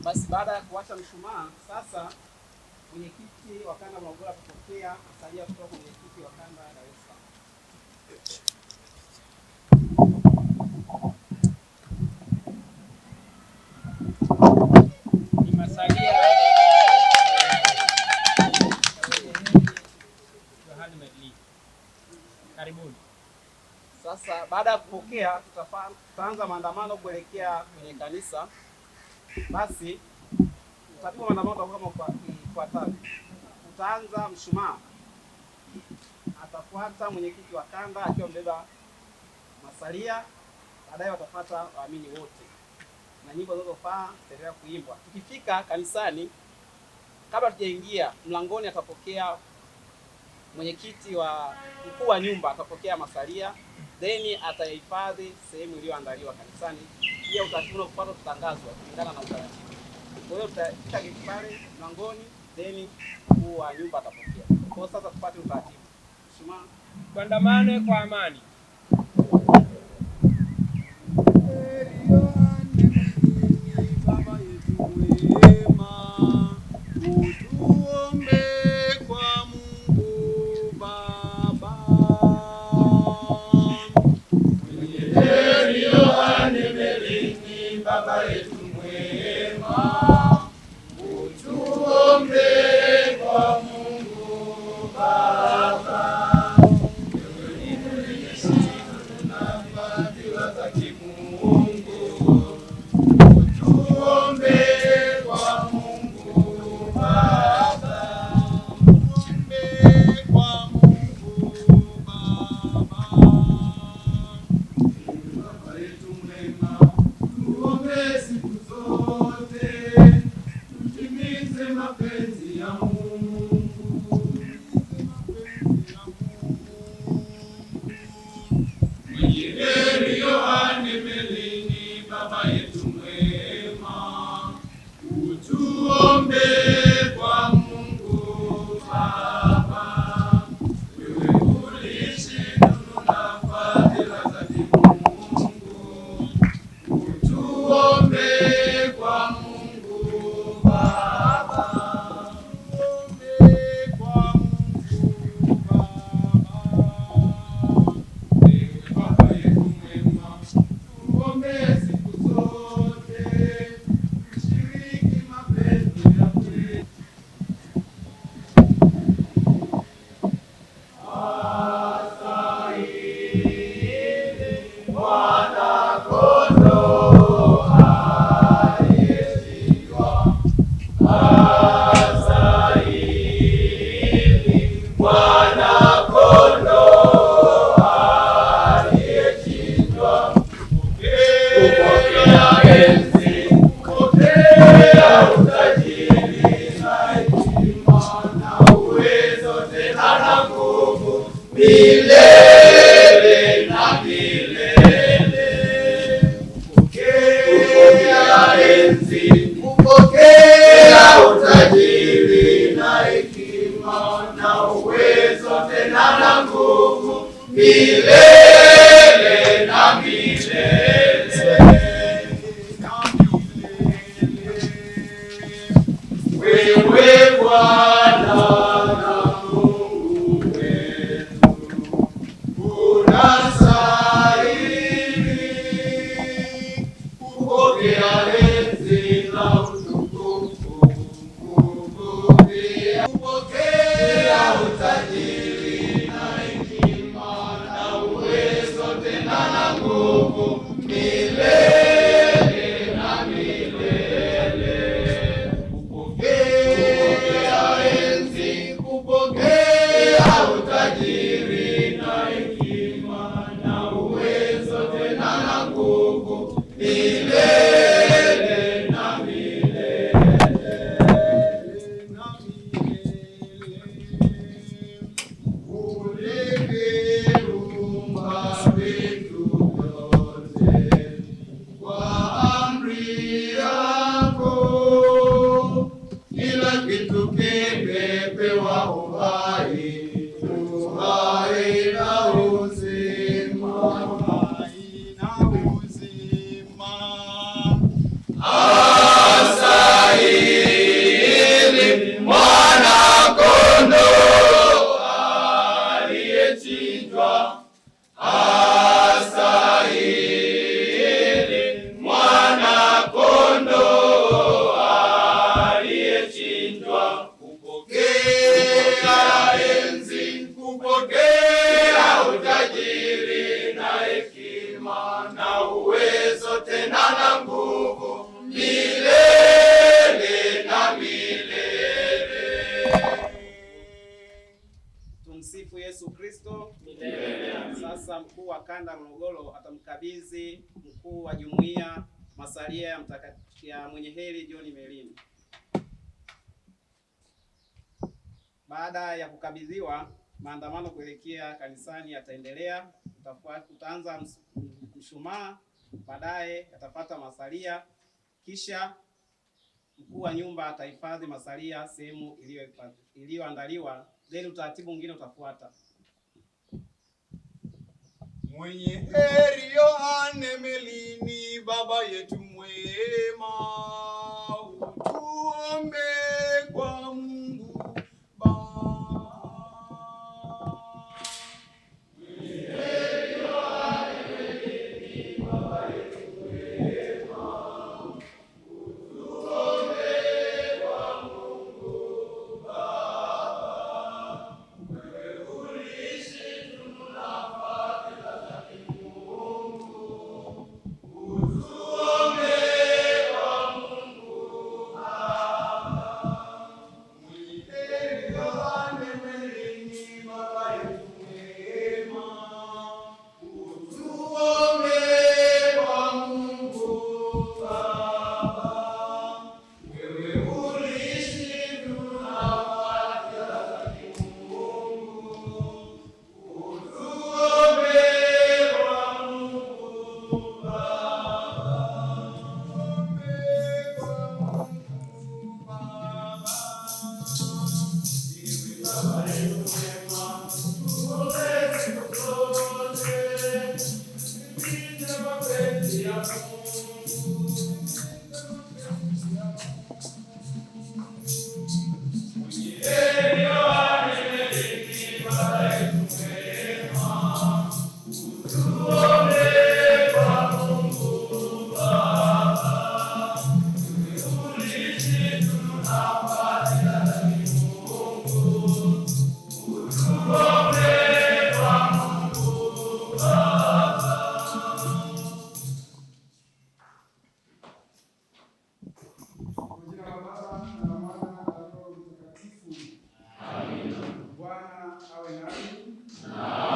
Basi baada ya kuwasha mshumaa, sasa mwenyekiti wa kanda Morogoro atapokea masalia kutoka kwa mwenyekiti wa kanda Dar es Salaam. Ni masalia Yohane Merlin. Karibuni. Sasa baada ya kupokea, tutaanza maandamano kuelekea kwenye kanisa. Basi utaratibu wa maandamano utakuwa kama ifuatavyo. Utaanza mshumaa, atafuata mwenyekiti wa kanda akiwa mbeba masalia, baadaye watafuata waamini wote na nyimbo zinazofaa zitaendelea kuimbwa. Tukifika kanisani, kabla tujaingia mlangoni, atapokea mwenyekiti wa mkuu wa nyumba atapokea masalia, then atahifadhi sehemu iliyoandaliwa kanisani. Pia utaratibu unaofuata tutangazwa kulingana na utaratibu. Kwa hiyo tutafika geti pale mlangoni, then mkuu wa nyumba atapokea. Kwa hiyo sasa tupate utaratibu. Mshumaa, tuandamane kwa amani. Baba yetu mwema, utuombe kwa Mungu Baba. Wewe ni mwenyezi na fadhila za kimungu, utuombe kwa Mungu Baba. Utuombe kwa Mungu Baba. Baba yetu mwema, tuombe siku zote, tutimize mapenzi ya Mungu. Mwenye heri Yohane Merlin, baba yetu mwema, utuombe kwa Mungu Baba. Wewe uliishi nuru na fadhila za kimungu, utuombe kwa Mungu Baba. Utuombe kwa Mungu Baba. Ewe Baba yetu mwema, tuombee siku zote, tushiriki mapenzi ya kweli. Milele na milele, kupokea enzi, kupokea utajiri na hekima na uwezo tena na nguvu, milele na milele. Wewe Bwana Uleke uhai na uzima. Astahili mwana-kondoo aliyechinjwa, astahili mwana-kondoo aliyechinjwa, kupokea enzi, kupokea utajiri na hekima na uwezo, tena na nguvu milele na milele. Tumsifu Yesu Kristo. Sasa mkuu wa kanda Morogoro atamkabidhi mkuu wa jumuiya masalia ya mwenye heri John Melini. Baada ya kukabidhiwa, maandamano kuelekea kanisani yataendelea. Utaanza mshumaa, baadaye yatafuata masalia, kisha mkuu wa nyumba atahifadhi masalia sehemu iliyoandaliwa, then utaratibu mwingine utafuata. Mwenye heri Yohane Melini, baba yetu mwema, utuombe kwa Mungu Baba. Mwenye heri Yohane Melini, baba yetu mwema, utuombe kwa Mungu Baba. Wewe uliishi Bwana awe nani.